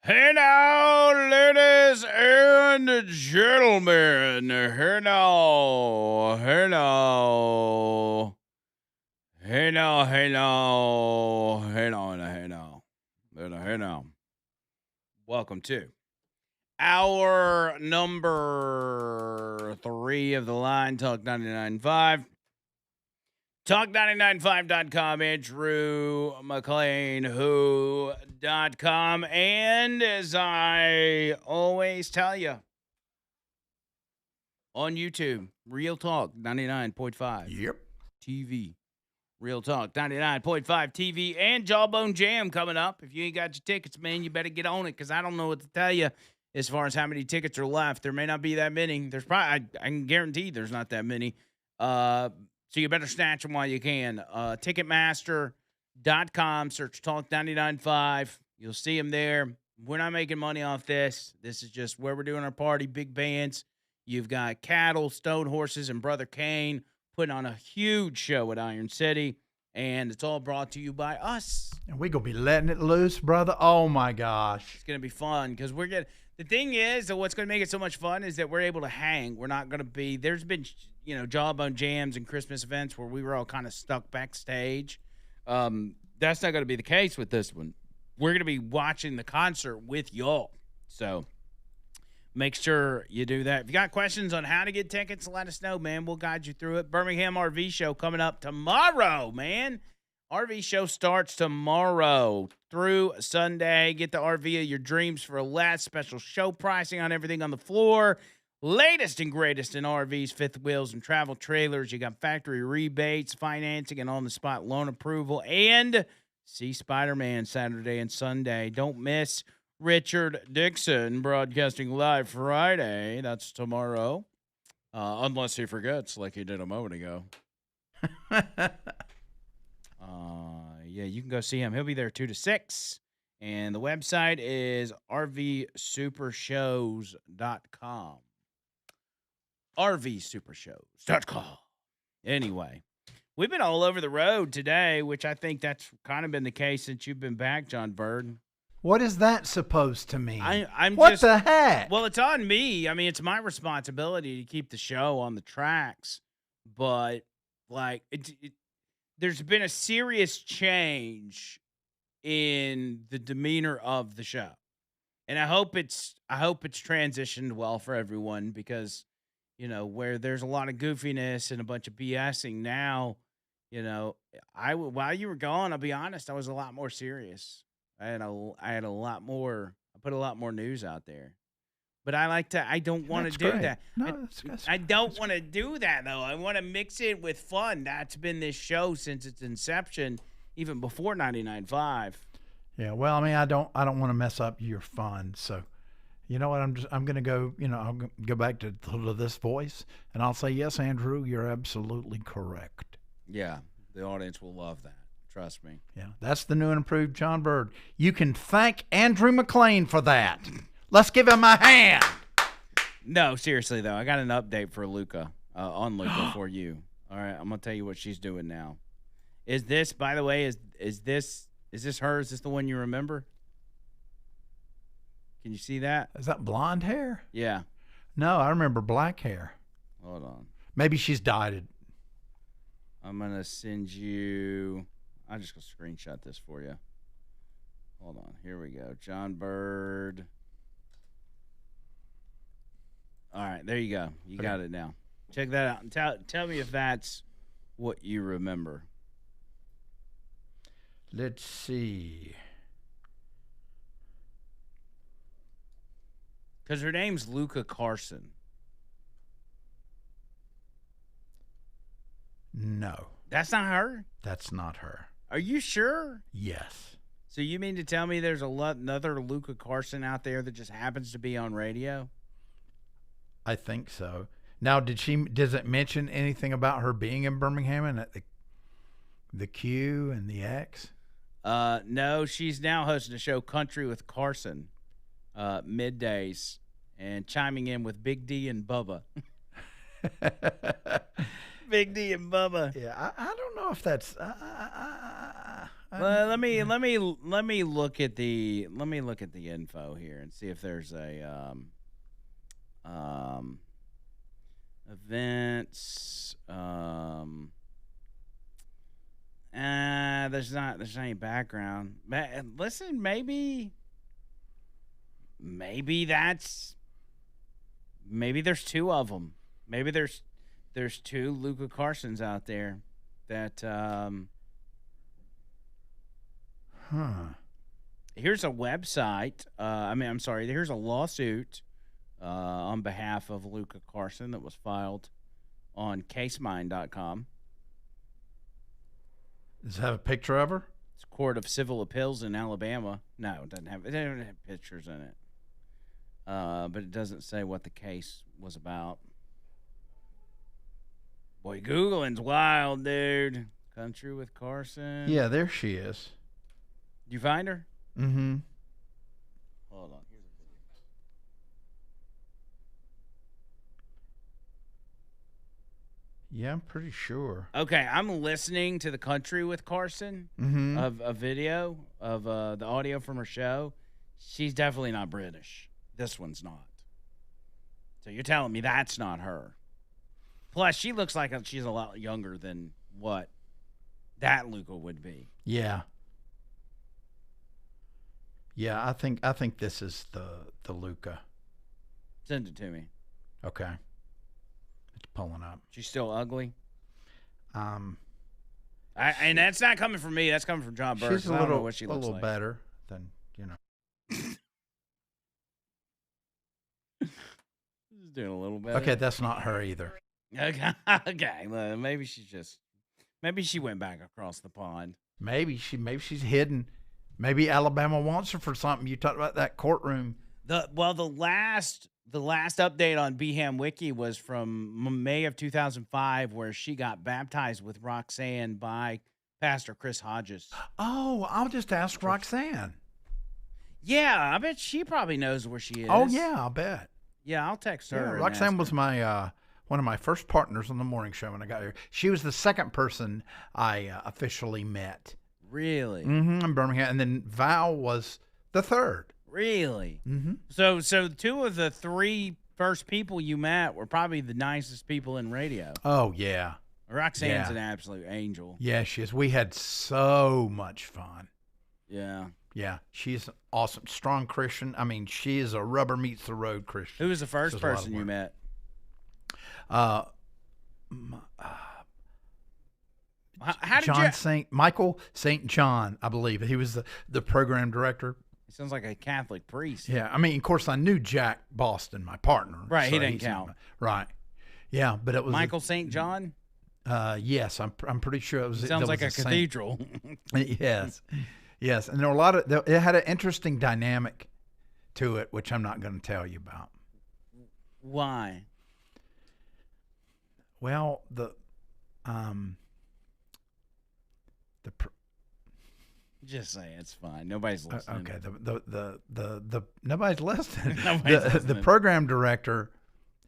Hey now, ladies and gentlemen. Hey now. Hey now. Hey now. Hey now. Hey now. Hey now. Hey now. Welcome to our number 3 of the line, Talk 99.5. Talk995.com, Andrew Mclain, who.com. And as I always tell you, on YouTube, Real Talk 99.5 Yep. TV. Real Talk 99.5 TV and Jawbone Jam coming up. If you ain't got your tickets, man, you better get on it because I don't know what to tell you as far as how many tickets are left. There may not be that many. There's probably, I can guarantee there's not that many. So you better snatch them while you can. Ticketmaster.com, search Talk 99.5. You'll see them there. We're not making money off this. This is just where we're doing our party, big bands. You've got Cattle, Stone Horses, and Brother Kane putting on a huge show at Iron City, and it's all brought to you by us. And we're going to be letting it loose, brother. Oh, my gosh. It's going to be fun because we're getting – the thing is that what's going to make it so much fun is that we're able to hang. We're not going to be – there's been, Jawbone Jams and Christmas events where we were all kind of stuck backstage. That's not going to be the case with this one. We're going to be watching the concert with y'all. So – make sure you do that. If you got questions on how to get tickets, let us know, man. We'll guide you through it. Birmingham RV Show coming up tomorrow, man. RV Show starts tomorrow through Sunday. Get the RV of your dreams for less. Special show pricing on everything on the floor. Latest and greatest in RVs, fifth wheels, and travel trailers. You got factory rebates, financing, and on-the-spot loan approval. And see Spider-Man Saturday and Sunday. Don't miss Richard Dixon broadcasting live Friday. That's tomorrow. Unless he forgets like he did a moment ago. Yeah, you can go see him. He'll be there 2 to 6. And the website is rvsupershows.com. rvsupershows.com. Anyway, we've been all over the road today, which I think that's kind of been the case since you've been back, John Bird. What is that supposed to mean? I'm what just, the heck? Well, it's on me. I mean, it's my responsibility to keep the show on the tracks. But, like, there's been a serious change in the demeanor of the show. And I hope it's transitioned well for everyone because, where there's a lot of goofiness and a bunch of BSing now, while you were gone, I'll be honest, I was a lot more serious. I had a lot more. I put a lot more news out there, but I don't want to do that. No, I don't want to do that though. I want to mix it with fun. That's been this show since its inception, even before 99.5. Yeah, well, I mean, I don't want to mess up your fun, so you know what? I'm going to go. I'll go back to this voice, and I'll say yes, Andrew, you're absolutely correct. Yeah, the audience will love that. Trust me. Yeah, that's the new and improved John Bird. You can thank Andrew Mclain for that. Let's give him a hand. No, seriously, though. I got an update for Luca, on Luca for you. All right, I'm going to tell you what she's doing now. Is this, by the way, is this her? Is this the one you remember? Can you see that? Is that blonde hair? Yeah. No, I remember black hair. Hold on. Maybe she's dyed it. I'm going to send you... I'm just going to screenshot this for you. Hold on. Here we go. John Bird. All right. There you go. You got it now. Check that out. And tell me if that's what you remember. Let's see. Because her name's Luca Carson. No. That's not her? That's not her. Are you sure? Yes. So you mean to tell me there's another Luca Carson out there that just happens to be on radio? I think so. Now, does it mention anything about her being in Birmingham and at the Q and the X? No, she's now hosting a show, Country with Carson, middays, and chiming in with Big D and Bubba. Big D and Bubba. Yeah, I don't know if that's. Let me look at the info here and see if there's a events there's not any background. Listen, maybe there's two of them. Maybe there's two Luca Carsons out there that Here's a website. Here's a lawsuit on behalf of Luca Carson that was filed on CaseMine.com. Does it have a picture of her? It's Court of Civil Appeals in Alabama. No, it doesn't have pictures in it. But it doesn't say what the case was about. Boy, Googling's wild, dude. Country with Carson. Yeah, there she is. Did you find her? Mm-hmm. Hold on. Here's a video. Yeah, I'm pretty sure. Okay, I'm listening to the Country with Carson of a video of the audio from her show. She's definitely not British. This one's not. So you're telling me that's not her. Plus, she looks like she's a lot younger than what that Luca would be. Yeah. Yeah, I think this is the Luca. Send it to me. Okay. It's pulling up. She's still ugly. And that's not coming from me. That's coming from John Burke. She's a I don't know little, what she a looks little like. better than, you know. She's doing a little better. Okay, that's not her either. Okay. Well, maybe she went back across the pond. Maybe she's hidden. Maybe Alabama wants her for something. You talked about that courtroom. The last update on Beham Wiki was from May of 2005, where she got baptized with Roxanne by Pastor Chris Hodges. Oh, I'll just ask Roxanne. Yeah, I bet she probably knows where she is. Oh yeah, I'll bet. Yeah, I'll text her. Yeah, and Roxanne ask was her. my one of my first partners on the morning show when I got here. She was the second person I officially met. Really? Mm-hmm. In Birmingham, and then Val was the third. Really? Mm-hmm. So two of the three first people you met were probably the nicest people in radio. Oh yeah. Roxanne's an absolute angel. Yeah, she is. We had so much fun. Yeah. Yeah, she's awesome. Strong Christian. I mean, she is a rubber meets the road Christian. Who was the first person you met? How did Michael St. John, I believe. He was the program director. He sounds like a Catholic priest. Yeah, I mean, of course, I knew Jack Boston, my partner. Right, so he didn't count. Right. Yeah, but it was Michael St. John? Yes, I'm pretty sure it was. Sounds like a cathedral. Yes. Yes, and there were a lot of. It had an interesting dynamic to it, which I'm not going to tell you about. Why? Well, just say it's fine. Nobody's listening. Okay. The nobody's listening. Nobody's listening. The program director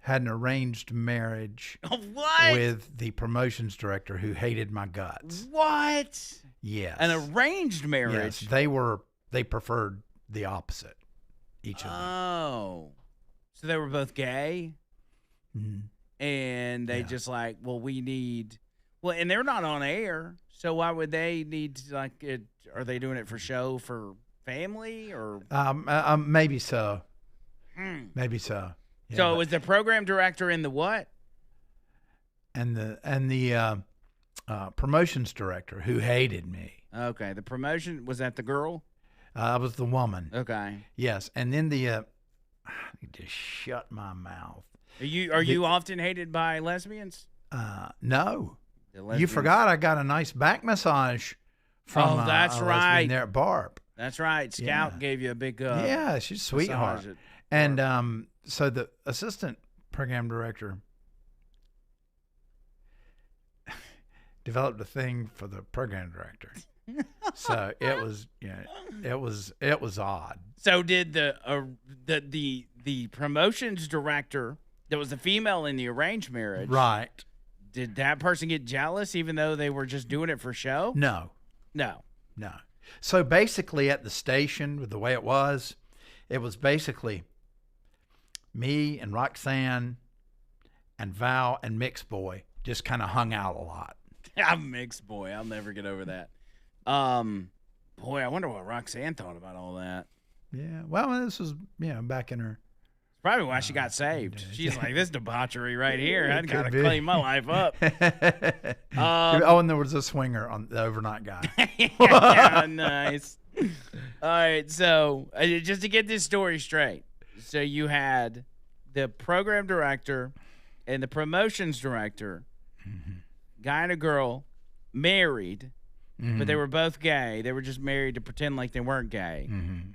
had an arranged marriage What? with the promotions director who hated my guts. What? Yes. An arranged marriage. Yes, they preferred the opposite. Each of them. Oh. So they were both gay? Mm-hmm. And they just like, and they're not on air, so why would they need to, like, it? Are they doing it for show, for family, or? Maybe so. Maybe so. Yeah, so it was the program director and the what? And the promotions director who hated me. Okay, the promotion, was that the girl? I was the woman. Okay. Yes, and then I need to shut my mouth. Are you often hated by lesbians? No. You forgot I got a nice back massage from that's a right. lesbian there at Barb. That's right. Scout gave you a big yeah, she's a sweetheart. And so the assistant program director developed a thing for the program director. So it was odd. So did the promotions director that was the female in the arranged marriage? Right. Did that person get jealous even though they were just doing it for show? No. no. So basically, at the station, the way it was basically me and Roxanne and Val and Mix Boy just kind of hung out a lot. I'm mixed boy. I'll never get over that. Boy, I wonder what Roxanne thought about all that. Yeah. Well, this was back in her. Probably why she got saved. She's like, this debauchery right here. I It got to could be. clean my life up. Oh, and there was a swinger on the overnight guy. Yeah, nice. All right, so just to get this story straight, so you had the program director and the promotions director, guy and a girl, married, but they were both gay. They were just married to pretend like they weren't gay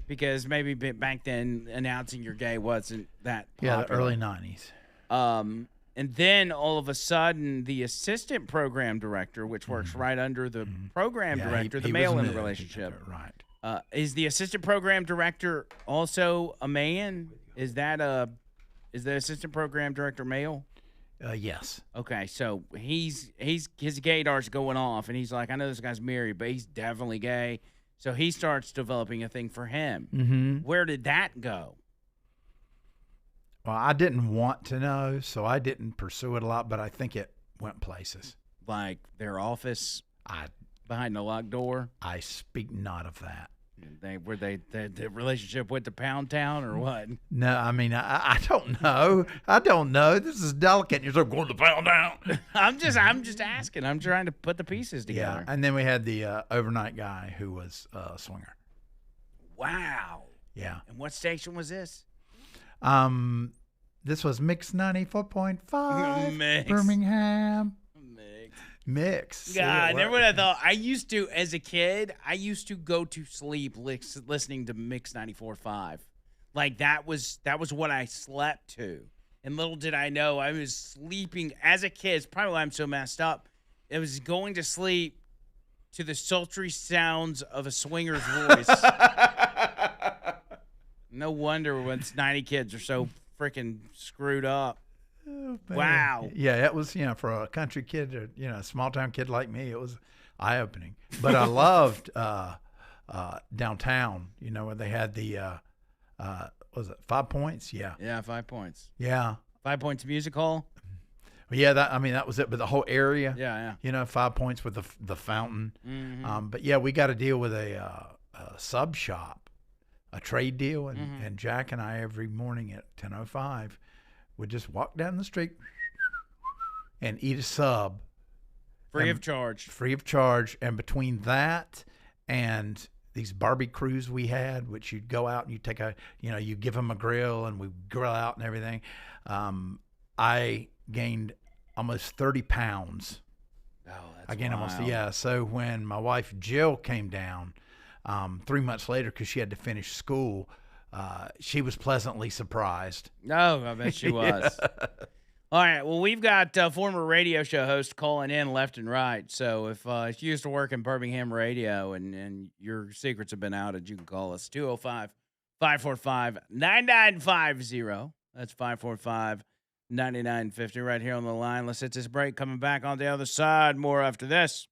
because maybe back then announcing you're gay wasn't that popular. Yeah, the early 90s. And then all of a sudden, the assistant program director, which works right under the program director, the he male was in the new. relationship, Right. is the assistant program director also a man? Is the assistant program director male? Yes. Okay, so his gaydar's going off, and he's like, I know this guy's married, but he's definitely gay. So he starts developing a thing for him. Mm-hmm. Where did that go? Well, I didn't want to know, so I didn't pursue it a lot, but I think it went places. Like their office I behind a locked door? I speak not of that. The relationship went to Pound Town or what? No, I mean, I don't know. I don't know. This is delicate. You're going to Pound Town. I'm just asking. I'm trying to put the pieces together. Yeah, and then we had the overnight guy who was a swinger. Wow. Yeah. And what station was this? This was Mix 94.5, Mix. Birmingham. Mix. God, never would have thought. I used to, as a kid, go to sleep listening to Mix 94.5. Like that was what I slept to. And little did I know, I was sleeping as a kid. It's probably why I'm so messed up. It was going to sleep to the sultry sounds of a swinger's voice. No wonder when 90 kids are so freaking screwed up. Oh, wow. Yeah, it was, for a country kid, or, a small town kid like me, it was eye opening. But I loved downtown, where they had the, was it 5 Points? Yeah. Yeah, 5 Points. Yeah. 5 Points Music Hall? Yeah, that was it. But the whole area, yeah. 5 Points with the fountain. Mm-hmm. But yeah, we got to deal with a sub shop, a trade deal, and Jack and I every morning at 10:05 would just walk down the street and eat a sub, free of charge. And between that and these Barbie crews we had, which you'd go out and you take you give them a grill and we grill out and everything. I gained almost 30 pounds. Oh, that's I gained wild. almost. So when my wife Jill came down 3 months later, because she had to finish school, she was pleasantly surprised. Oh, I bet she was. All right. Well, we've got former radio show hosts calling in left and right. So if you used to work in Birmingham radio and your secrets have been outed, you can call us 205-545-9950. That's 545-9950 right here on the line. Let's hit this break. Coming back on the other side. More after this.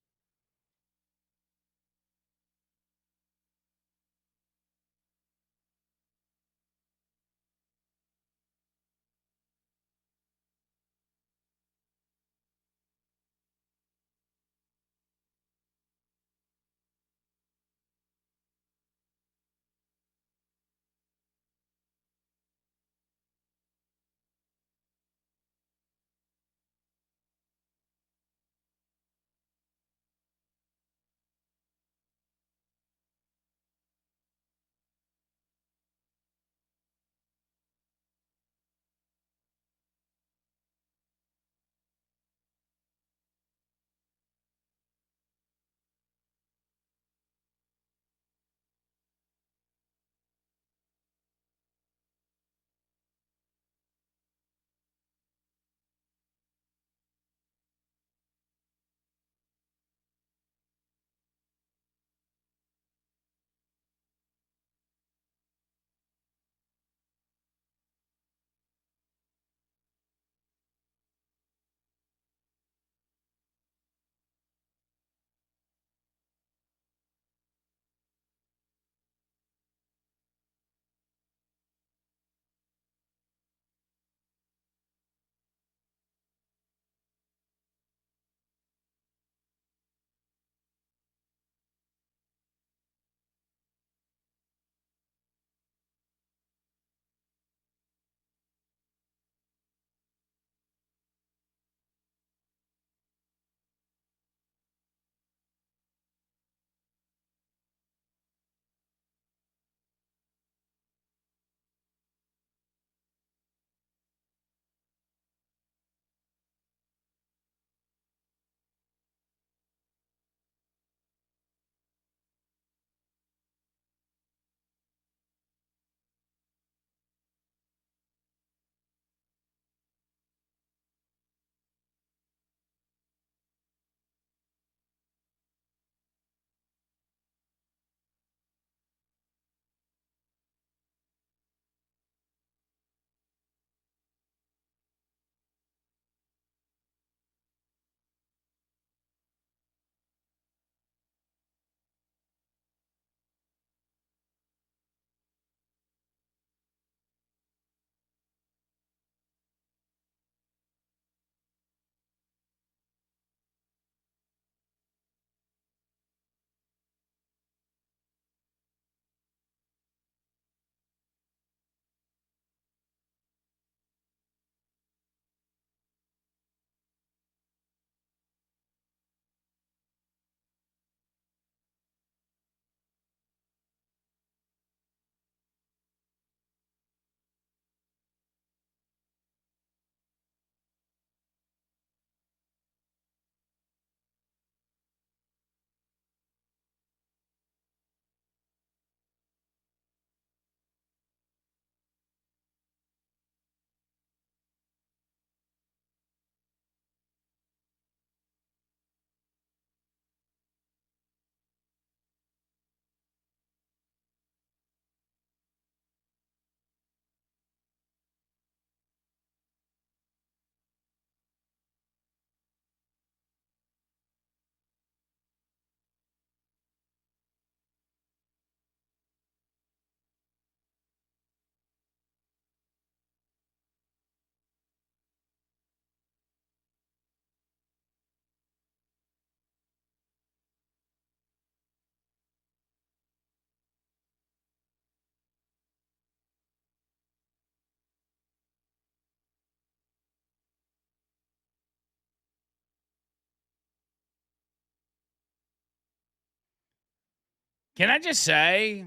Can I just say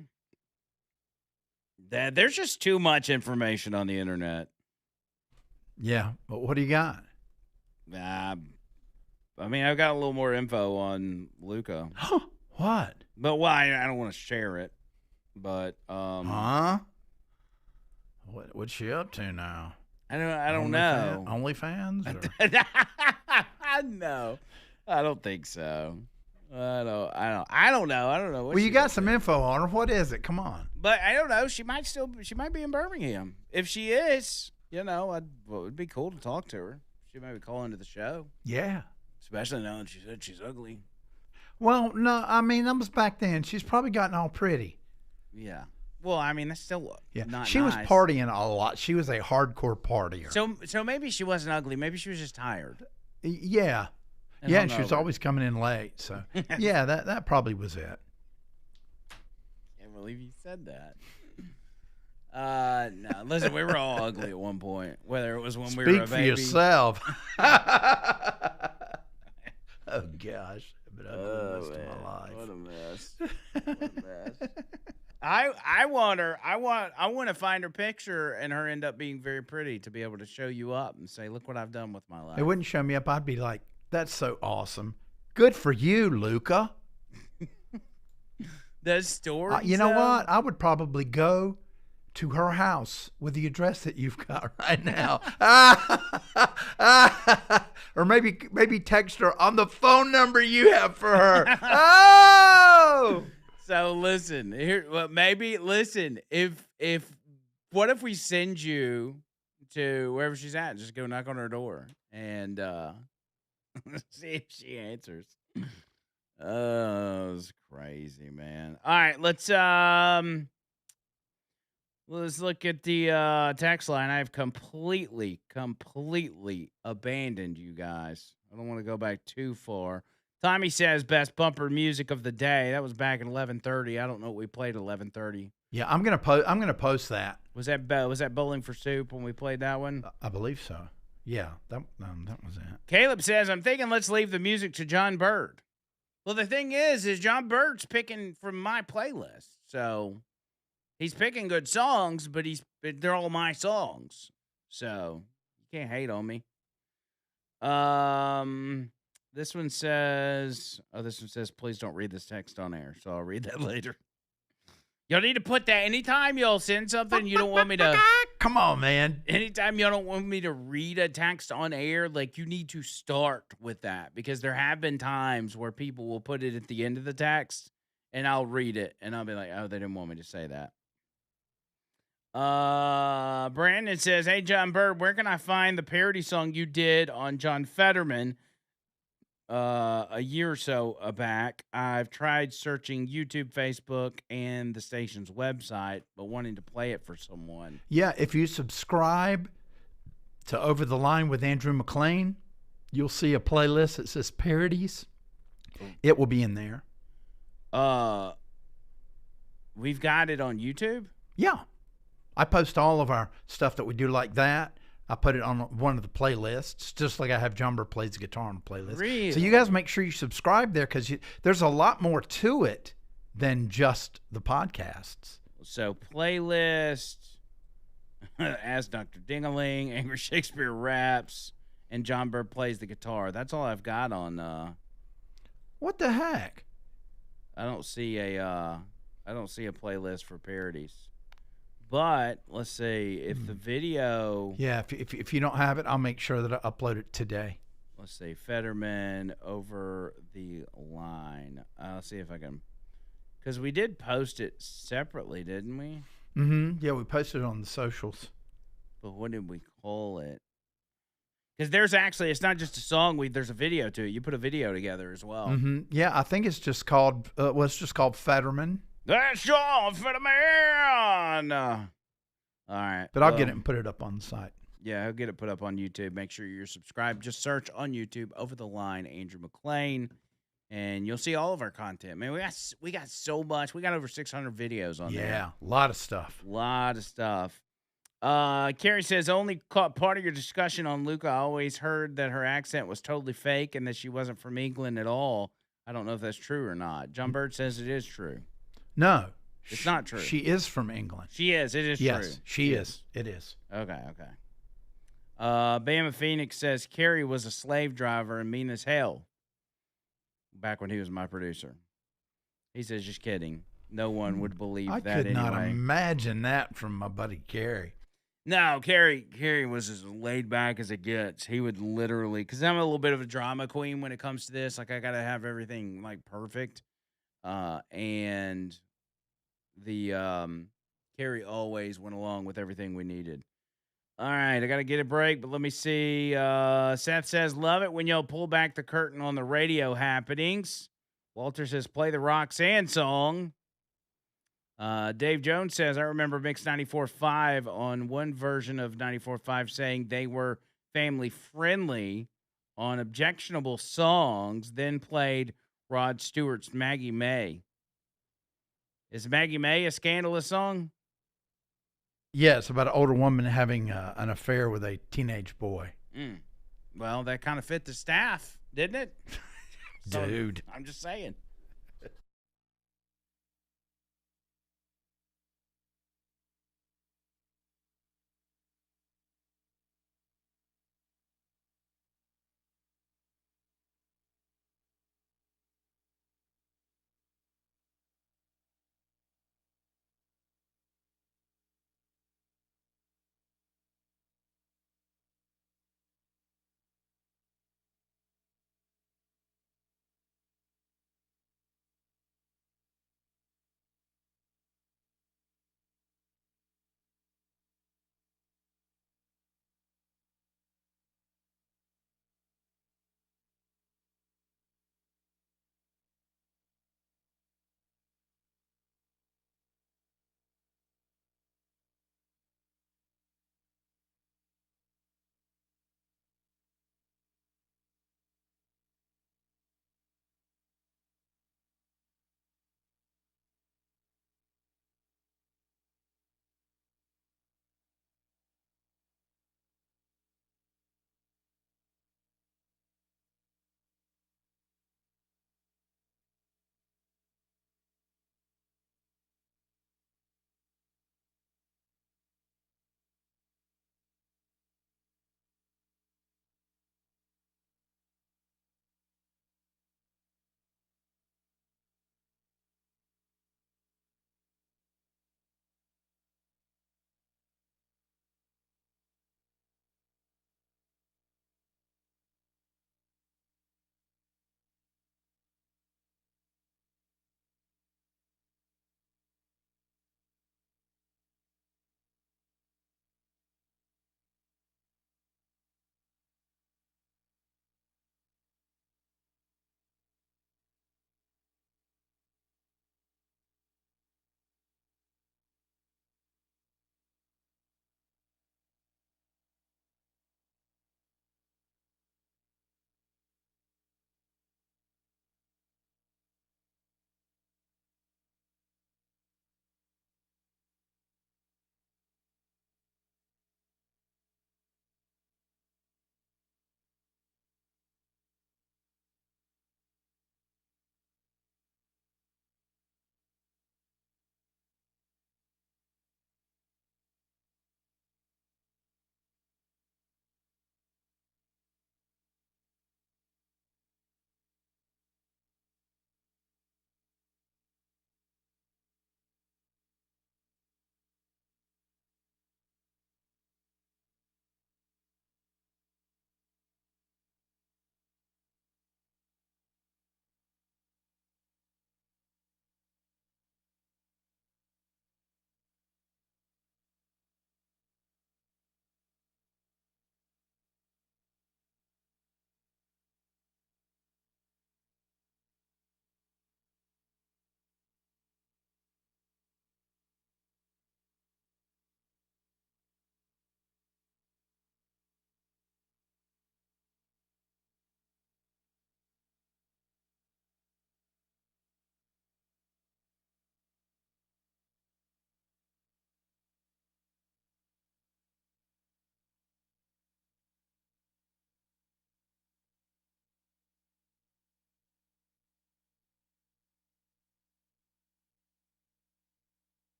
that there's just too much information on the internet? Yeah, but what do you got? I mean, I've got a little more info on Luca, What? but why? I don't want to share it. But Huh? What's she up to now? I don't know. OnlyFans? Or? No, I don't think so. I don't know. I don't know. What Well, you she's got up some to. info on her. What is it? Come on. But I don't know. She might be in Birmingham. If she is, it would be cool to talk to her. She might be calling to the show. Yeah. Especially knowing she said she's ugly. Well, no, I mean, that was back then. She's probably gotten all pretty. Yeah. Well, I mean, that's still not She was nice. partying a lot. She was a hardcore partier. So maybe she wasn't ugly. Maybe she was just tired. Yeah. And Yeah, and she was hungover. always coming in late. So, yeah, that probably was it. Can't believe you said that. No, listen, we were all ugly at one point. Whether it was when we were a Speak for baby. yourself. Oh, gosh. I've been ugly most of my life. What a mess. What a mess. I want her. I want to find her picture and her end up being very pretty to be able to show you up and say, look what I've done with my life. It wouldn't show me up. I'd be like, that's so awesome. Good for you, Luca. Those stories. You know though? what? I would probably go to her house with the address that you've got right now. Or maybe text her on the phone number you have for her. Oh! So listen, if what if we send you to wherever she's at, just go knock on her door and see if she answers. Oh, it's crazy, man. All right, let's look at the text line. I've completely abandoned you guys. I don't want to go back too far. Tommy says best bumper music of the day. That was back at 11:30. I don't know what we played at 11:30. Yeah, I'm gonna post that. Was that Bowling for Soup when we played that one? I believe so. Yeah, that was it. Caleb says I'm thinking let's leave the music to John Bird. Well, the thing is John Bird's picking from my playlist, so he's picking good songs, but they're all my songs, so you can't hate on me. This one says, please don't read this text on air, so I'll read that later. Y'all need to put that anytime y'all send something you don't want me to. Come on, man. Anytime y'all don't want me to read a text on air, like you need to start with that because there have been times where people will put it at the end of the text and I'll read it and I'll be like, oh, they didn't want me to say that. Brandon says, hey, John Bird, where can I find the parody song you did on John Fetterman a year or so back? I've tried searching YouTube, Facebook, and the station's website, but wanting to play it for someone. Yeah, if you subscribe to Over the Line with Andrew Mclain, you'll see a playlist that says parodies. It will be in there. We've got it on YouTube? Yeah. I post all of our stuff that we do like that. I put it on one of the playlists, just like I have John Bird Plays Guitar on the playlist. Really? So you guys make sure you subscribe there because there's a lot more to it than just the podcasts. So playlist, Ask Dr. Dingaling, Angry Shakespeare Raps, and John Bird Plays the Guitar. That's all I've got on. What the heck? I don't see a playlist for parodies. But let's see if the video. Yeah, if you don't have it, I'll make sure that I upload it today. Let's see, Fetterman Over the Line. I'll see if I can, because we did post it separately, didn't we? Mm-hmm. Yeah, we posted it on the socials. But what did we call it? Because there's actually, it's not just a song. There's a video to it. You put a video together as well. Mm-hmm. Yeah, I think it's just called. It's just called Fetterman. That's John Fetterman. All right, But I'll get it and put it up on the site. Yeah, I'll get it put up on YouTube. Make sure you're subscribed. Just search on YouTube Over the Line Andrew Mclain, and you'll see all of our content. Man, we got so much. We got over 600 videos on there. Yeah, a lot of stuff. Carrie says, only caught part of your discussion on Luca. I always heard that her accent was totally fake and that she wasn't from England at all. I don't know if that's true or not. John Bird says it is true. No, It's not true. She is from England. She is. It is true. Yes, she is. It is. Okay. Bama Phoenix says Carrie was a slave driver and mean as hell back when he was my producer. He says, just kidding. No one would believe I that could not anyway. imagine that from my buddy Carrie. No, Carrie was as laid back as it gets. He would literally, because I'm a little bit of a drama queen when it comes to this. Like, I got to have everything, like, perfect. And Carrie always went along with everything we needed. All right, I got to get a break, but let me see. Seth says, love it when y'all pull back the curtain on the radio happenings. Walter says, play the Roxanne song. Dave Jones says, I remember Mix 94.5 on one version of 94.5 saying they were family friendly on objectionable songs, then played Rod Stewart's Maggie May. Is Maggie May a scandalous song? Yeah, it's about an older woman having an affair with a teenage boy. Well, that kind of fit the staff, didn't it? Dude. I'm just saying.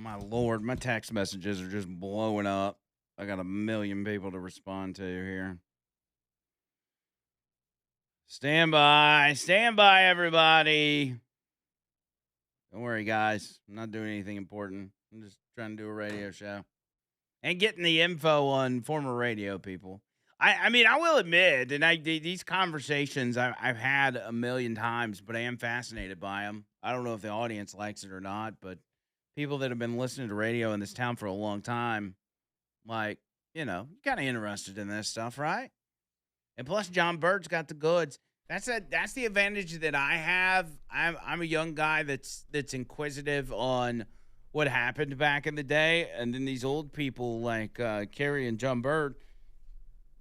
my Lord, my text messages are just blowing up. I got a million people to respond to here. Stand by, everybody. Don't worry, guys. I'm not doing anything important. I'm just trying to do a radio show and getting the info on former radio people. I mean, I will admit, and these conversations I've had a million times, but I am fascinated by them. I don't know if the audience likes it or not, but people that have been listening to radio in this town for a long time, like, kind of interested in this stuff, right? And plus, John Bird's got the goods. That's the advantage that I have. I'm a young guy that's inquisitive on what happened back in the day, and then these old people like Kerry and John Bird,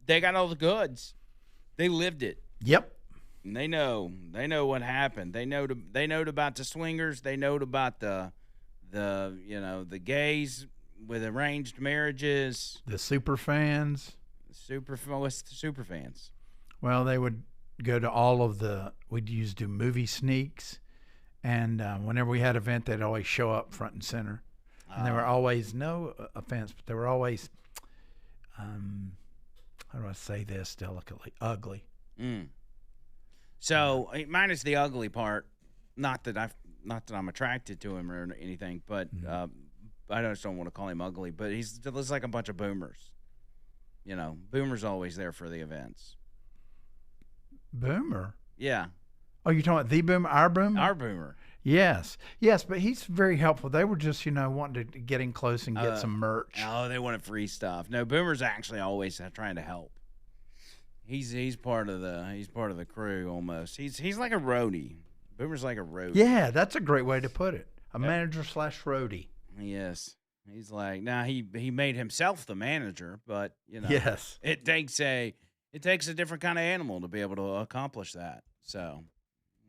they got all the goods. They lived it. Yep. And they know what happened. They know about the swingers. They know about the gays with arranged marriages. The super fans. What's the super fans? Well, they would go to we'd used to do movie sneaks, and whenever we had an event, they'd always show up front and center. And they were always, no offense, but they were always, how do I say this delicately? Ugly. Mm. So minus the ugly part, not that I'm attracted to him or anything, but I just don't want to call him ugly. But he's like a bunch of boomers. Boomer's always there for the events. Boomer? Yeah. Oh, you're talking about the Boomer, our Boomer? Our Boomer. Yes, but he's very helpful. They were just, wanting to get in close and get some merch. Oh, they wanted free stuff. No, Boomer's actually always trying to help. He's part of the crew almost. He's like a roadie. Boomer's like a roadie. Yeah, that's a great way to put it. A manager / roadie. Yes. He's like, now he made himself the manager, but yes, it takes a different kind of animal to be able to accomplish that. So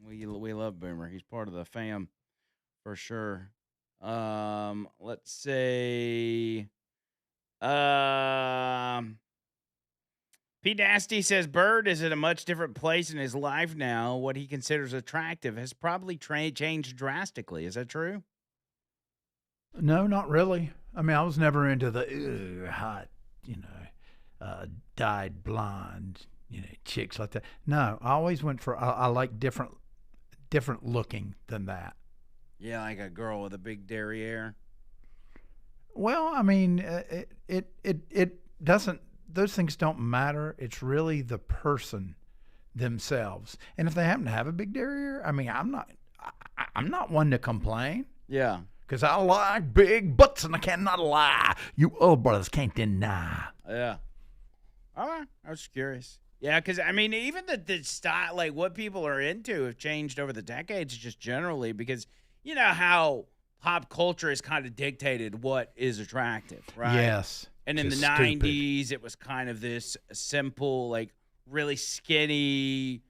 we love Boomer. He's part of the fam for sure. Let's say Pete Nasty says Bird is at a much different place in his life now. What he considers attractive has probably changed drastically. Is that true? No, not really. I mean, I was never into the hot, dyed blonde, chicks like that. No, I always went for I like different looking than that. Yeah, like a girl with a big derriere. Well, I mean, it doesn't. Those things don't matter. It's really the person themselves, and if they happen to have a big derriere, I mean, I'm not one to complain. Yeah. Because I like big butts and I cannot lie. You old brothers can't deny. Yeah. All right. I was curious. Yeah, because, I mean, even the style, like what people are into have changed over the decades just generally because you know how pop culture has kind of dictated what is attractive, right? Yes. And in the 90s, it was kind of this simple, like really skinny,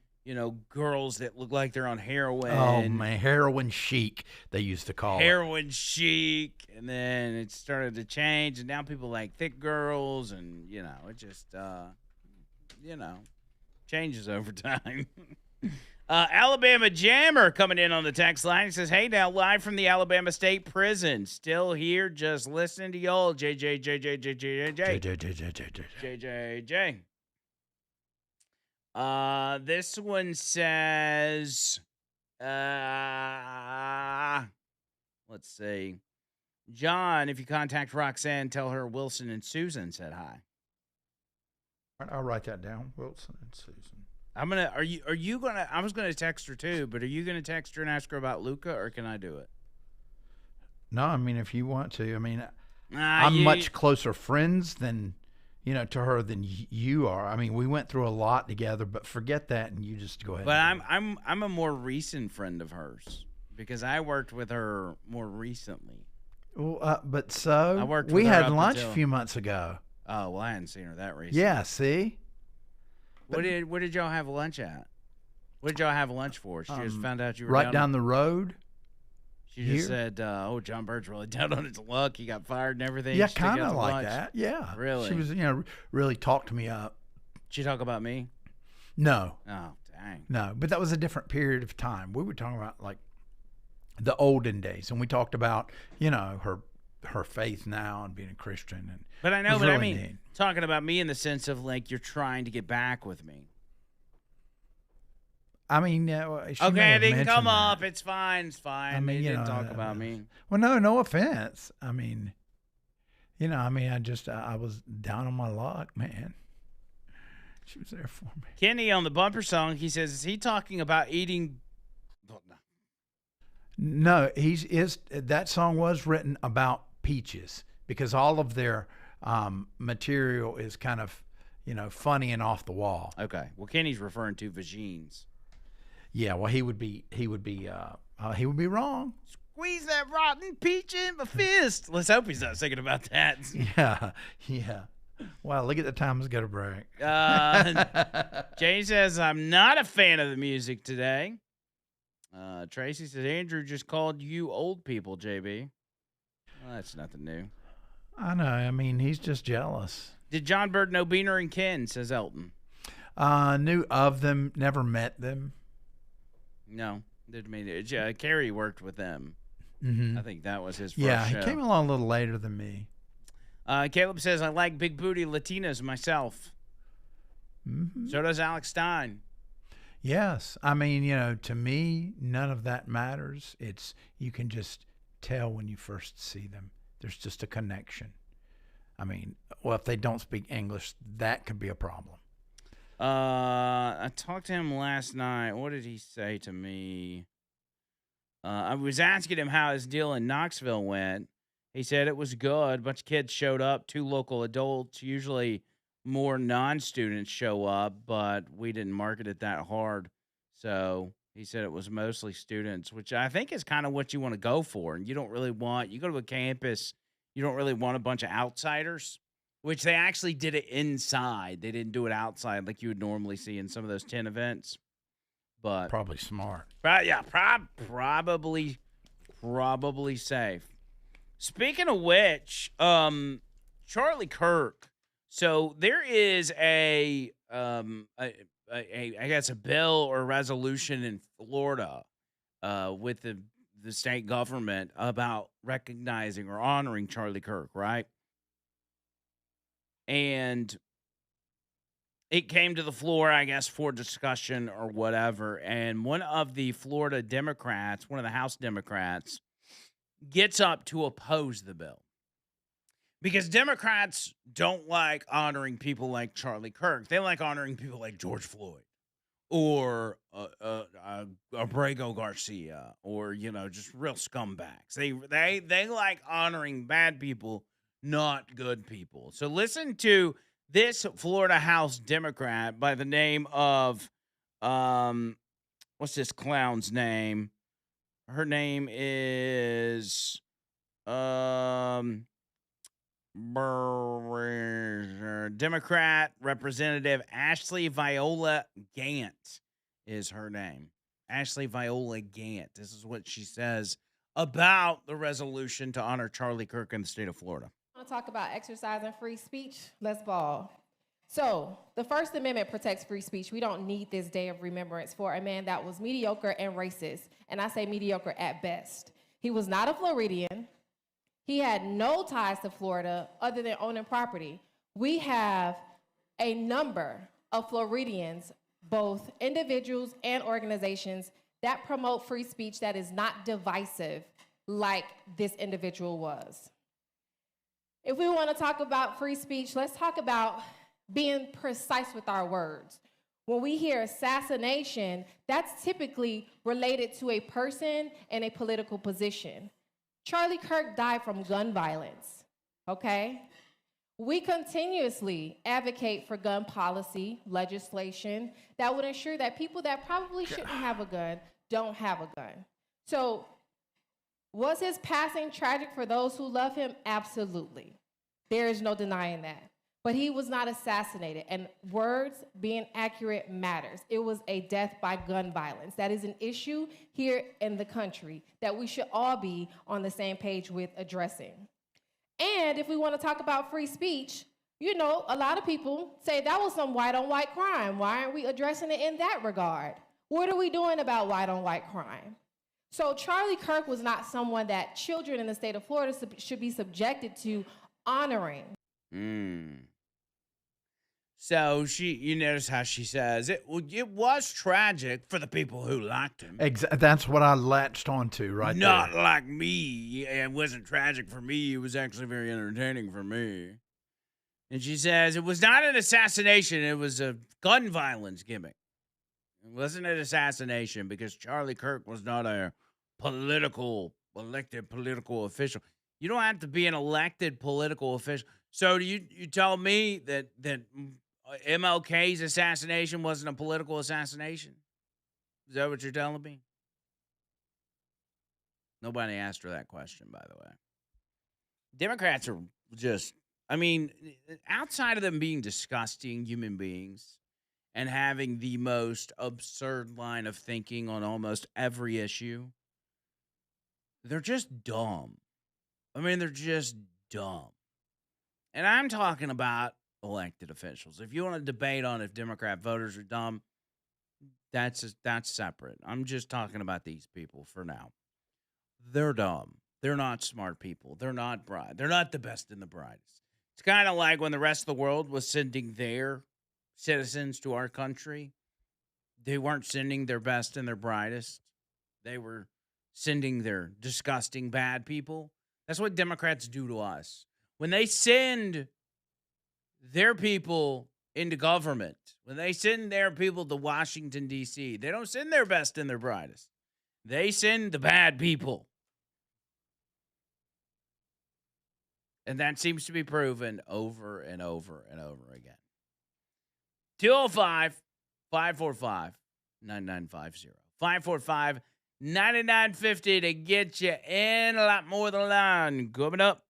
girls that look like they're on heroin. Oh, man, heroin chic, they used to call heroin chic. And then it started to change, and now people like thick girls, and, it just, changes over time. Alabama Jammer coming in on the text line. He says, hey, now, live from the Alabama State Prison. Still here, just listening to y'all. JJJ. This one says, let's see. John, if you contact Roxanne, tell her Wilson and Susan said hi. I'll write that down. Wilson and Susan. I was gonna text her too, but are you gonna text her and ask her about Luca, or can I do it? No, I mean, if you want to. I mean, I'm much closer friends than, to her than you are. I mean, we went through a lot together, but forget that and you just go ahead. But I'm a more recent friend of hers because I worked with her more recently. Well, we had lunch a few months ago. Oh, well, I hadn't seen her that recently. Yeah, see? What did y'all have lunch at? What did y'all have lunch for? She just found out you were right down the road. She just said, John Bird's really down on his luck. He got fired and everything. Yeah, kind of like that. Yeah. Really? She was, really talked me up. Did she talk about me? No. Oh, dang. No, but that was a different period of time. We were talking about, like, the olden days. And we talked about, her her faith now and being a Christian. And But I it know, was but I really mean, neat. talking about me in the sense of like you're trying to get back with me. I mean, she may Okay, it have didn't come mentioned up. that. It's fine. It's fine. I mean, They you didn't know, talk about me. well, no offense. I mean, I was down on my luck, man. She was there for me. Kenny on the bumper song, he says, is he talking about eating? Oh, no. No, that song was written about peaches because all of their material is kind of, funny and off the wall. Okay. Well, Kenny's referring to vagines. Yeah, well, he would be wrong. Squeeze that rotten peach in my fist. Let's hope he's not thinking about that. Yeah. Wow, look at the time. Let's get a break. Jay says, I'm not a fan of the music today. Tracy says, Andrew just called you old people, JB. Well, that's nothing new. I know. I mean, he's just jealous. Did John Bird know Beaner and Ken, says Elton. Knew of them, never met them. No. Didn't mean it. Carrie worked with them. Mm-hmm. I think that was his first show. He came along a little later than me. Caleb says, I like big booty Latinas myself. Mm-hmm. So does Alex Stein. Yes. I mean, to me, none of that matters. You can just tell when you first see them. There's just a connection. I mean, well, if they don't speak English, that could be a problem. I talked to him last night. What did he say to me? I was asking him how his deal in Knoxville went. He said it was good. A bunch of kids showed up, 2 local adults. Usually more non-students show up, but we didn't market it that hard. So he said it was mostly students, which I think is kind of what you want to go for. And you go to a campus, you don't really want a bunch of outsiders, which they actually did it inside. They didn't do it outside like you would normally see in some of those 10 events. But probably smart. Yeah, probably safe. Speaking of which, Charlie Kirk. So there is I guess a bill or resolution in Florida with the state government about recognizing or honoring Charlie Kirk, right? And it came to the floor, I guess, for discussion or whatever. And one of the Florida Democrats, one of the House Democrats, gets up to oppose the bill. Because Democrats don't like honoring people like Charlie Kirk. They like honoring people like George Floyd or Abrego Garcia or, just real scumbags. They like honoring bad people, not good people. So listen to this Florida House Democrat by the name of, what's this clown's name? Her name is, Democrat Representative Ashley Viola Gant is her name. Ashley Viola Gant. This is what she says about the resolution to honor Charlie Kirk in the state of Florida. I want to talk about exercising free speech. Let's ball. So, the First Amendment protects free speech. We don't need this day of remembrance for a man that was mediocre and racist. And I say mediocre at best. He was not a Floridian. He had no ties to Florida other than owning property. We have a number of Floridians, both individuals and organizations, that promote free speech that is not divisive like this individual was. If we want to talk about free speech, let's talk about being precise with our words. When we hear assassination, that's typically related to a person and a political position. Charlie Kirk died from gun violence, okay? We continuously advocate for gun policy legislation that would ensure that people that probably shouldn't have a gun don't have a gun. So, was his passing tragic for those who love him? Absolutely. There is no denying that. But he was not assassinated, and words being accurate matters. It was a death by gun violence. That is an issue here in the country that we should all be on the same page with addressing. And if we want to talk about free speech, a lot of people say that was some white-on-white crime. Why aren't we addressing it in that regard? What are we doing about white-on-white crime? So Charlie Kirk was not someone that children in the state of Florida should be subjected to honoring. Mm. So you notice how she says it was tragic for the people who liked him. That's what I latched onto right Not there. like me. It wasn't tragic for me. It was actually very entertaining for me. And she says it was not an assassination. It was a gun violence gimmick. It wasn't an assassination because Charlie Kirk was not a elected political official. You don't have to be an elected political official. So do you tell me that MLK's assassination wasn't a political assassination? Is that what you're telling me? Nobody asked her that question, by the way. Democrats are just, I mean, outside of them being disgusting human beings and having the most absurd line of thinking on almost every issue, they're just dumb. I mean, they're just dumb. And I'm talking about elected officials. If you want to debate on if Democrat voters are dumb, that's separate. I'm just talking about these people for now. They're dumb. They're not smart people. They're not bright. They're not the best and the brightest. It's kind of like when the rest of the world was sending their citizens to our country. They weren't sending their best and their brightest. They were sending their disgusting bad people. That's what Democrats do to us. When they send their people into government, when they send their people to Washington, D.C., they don't send their best and their brightest. They send the bad people. And that seems to be proven over and over and over again. 205 545 9950. 545 9950 to get you in a lot more than a line. Coming up.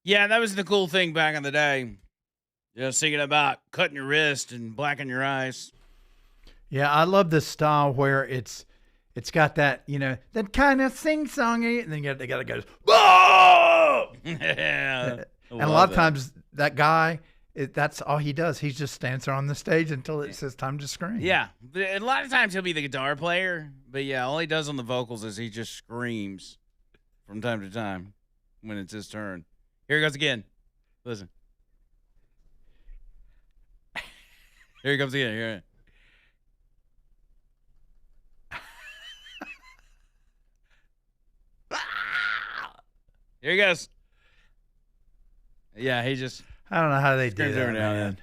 Yeah, that was the cool thing back in the day. Just thinking about cutting your wrist and blacking your eyes. Yeah, I love this style where it's got that, that kind of sing-songy, and then the guy that goes, "Whoa!" Yeah. And a lot of times that guy, that's all he does. He just stands there on the stage until it says time to scream. Yeah. A lot of times he'll be the guitar player, but yeah, all he does on the vocals is he just screams from time to time when it's his turn. Here he goes again. Listen. Here he comes again. Here. Here he goes. Yeah, he just. I don't know how they do Screams that, every now and man.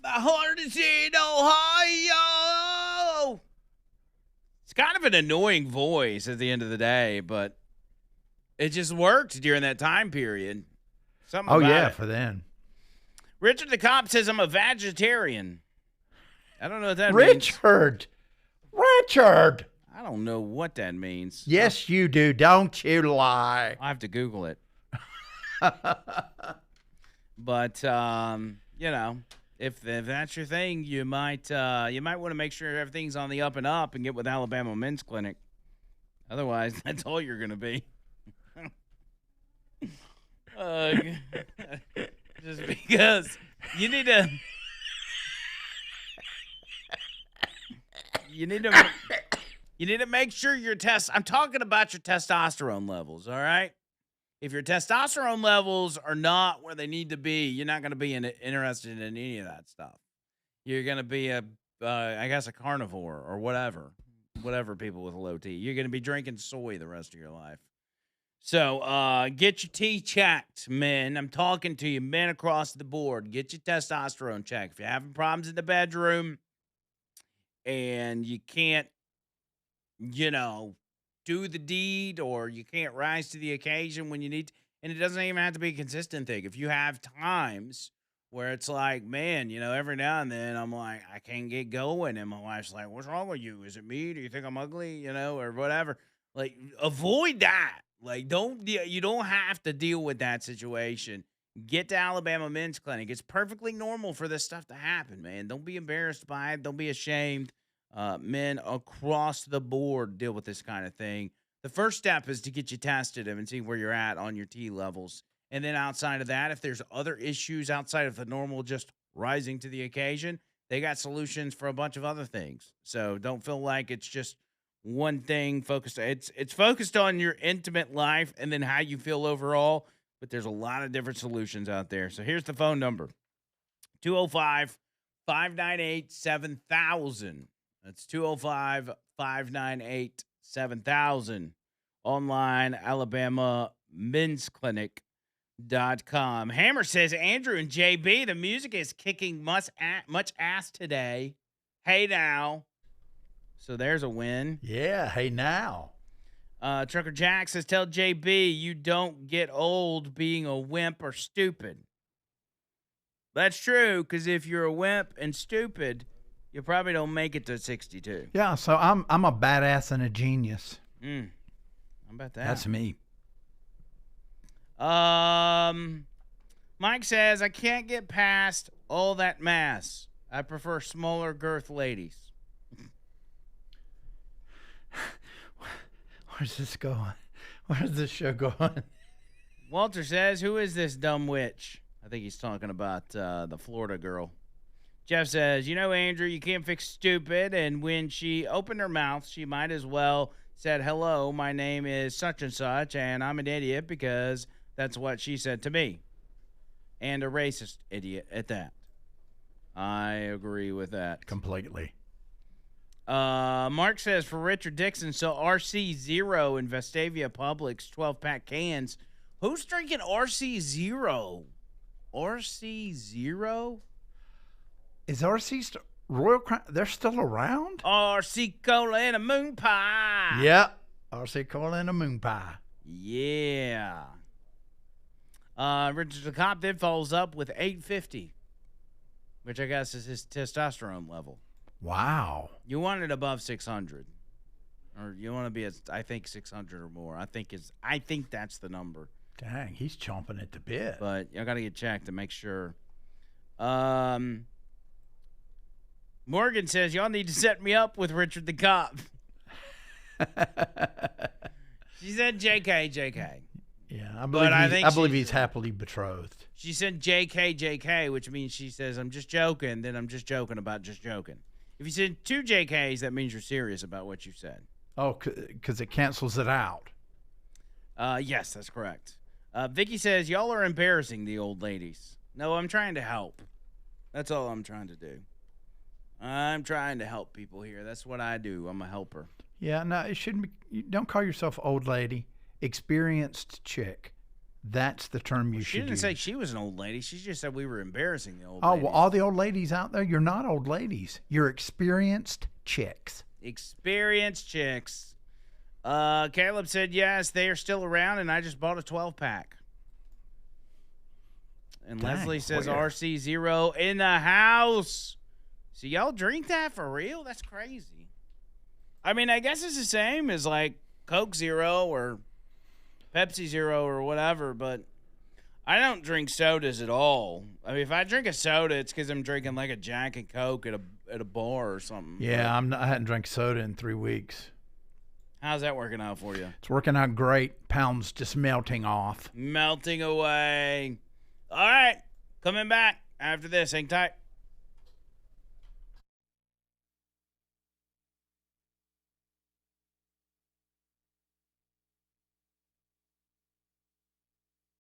My heart is in Ohio. It's kind of an annoying voice at the end of the day, but it just worked during that time period. Something Oh, about yeah, it. for then. Richard the Cop says I'm a vegetarian. I don't know what that means. Richard. I don't know what that means. Yes, you do. Don't you lie. I'll have to Google it. But if that's your thing, you might want to make sure everything's on the up and up and get with Alabama Men's Clinic. Otherwise, that's all you're gonna be. Just because you need to. You need to make sure your I'm talking about your testosterone levels, all right? If your testosterone levels are not where they need to be, you're not going to be interested in any of that stuff. You're going to be a carnivore or whatever people with a low T. You're going to be drinking soy the rest of your life. So get your T checked, men. I'm talking to you, men across the board. Get your testosterone checked. If you're having problems in the bedroom and you can't, do the deed, or you can't rise to the occasion when you need to, and it doesn't even have to be a consistent thing. If you have times where it's like, man, every now and then I'm like, I can't get going, and my wife's like, what's wrong with you? Is it me? Do you think I'm ugly? Or whatever. Like, avoid that. Like, you don't have to deal with that situation. Get to Alabama Men's Clinic. It's perfectly normal for this stuff to happen, man. Don't be embarrassed by it. Don't be ashamed. Men across the board deal with this kind of thing. The first step is to get you tested and see where you're at on your T levels. And then outside of that, if there's other issues outside of the normal just rising to the occasion, they got solutions for a bunch of other things. So don't feel like it's just one thing focused. It's focused on your intimate life and then how you feel overall, but there's a lot of different solutions out there. So here's the phone number. 205-598-7000. That's 205-598-7000. Online, AlabamaMen'sClinic.com. Hammer says, Andrew and JB, the music is kicking much ass today. Hey now. So there's a win. Yeah, hey now. Trucker Jack says, tell JB you don't get old being a wimp or stupid. That's true, because if you're a wimp and stupid, you probably don't make it to 62. Yeah, so I'm a badass and a genius. How about that? That's me. Mike says, I can't get past all that mass. I prefer smaller girth ladies. Where's this going? Where's this show going? Walter says, who is this dumb witch? I think he's talking about the Florida girl. Jeff says, Andrew, you can't fix stupid. And when she opened her mouth, she might as well said, hello, my name is such and such, and I'm an idiot because that's what she said to me. And a racist idiot at that. I agree with that. Completely. Mark says, for Richard Dixon, so RC Zero in Vestavia Publix, 12-pack cans. Who's drinking RC Zero? RC Zero? Is RC Royal Crown? They're still around? RC Cola and a moon pie. Yep. RC Cola and a moon pie. Yeah. Richard the Cop then follows up with 850, which I guess is his testosterone level. Wow. You want it above 600, or you want to be at, I think, 600 or more. I think that's the number. Dang, he's chomping at the bit. But I got to get checked to make sure. Morgan says, y'all need to set me up with Richard the Cop. She said JK. Yeah, I believe he's happily betrothed. She said JK, which means she says, I'm just joking, then I'm just joking about just joking. If you said 2 JKs, that means you're serious about what you said. Oh, because it cancels it out. Yes, that's correct. Vicky says, y'all are embarrassing the old ladies. No, I'm trying to help. That's all I'm trying to do. I'm trying to help people here. That's what I do. I'm a helper. Yeah, no, it shouldn't be. You don't call yourself old lady. Experienced chick. That's the term you should use. She didn't say she was an old lady. She just said we were embarrassing the old ladies. ladies. Well, all the old ladies out there, you're not old ladies. You're experienced chicks. Experienced chicks. Caleb said, yes, they are still around, and I just bought a 12-pack. And Dang, Leslie says, where? RC0 in the house. So y'all drink that for real? That's crazy. I mean, I guess it's the same as like Coke Zero or Pepsi Zero or whatever, but I don't drink sodas at all. I mean, if I drink a soda, it's because I'm drinking like a Jack and Coke at a bar or something. Yeah, I hadn't drank soda in 3 weeks. How's that working out for you? It's working out great. Pounds just melting off. Melting away. All right, coming back after this. Hang tight.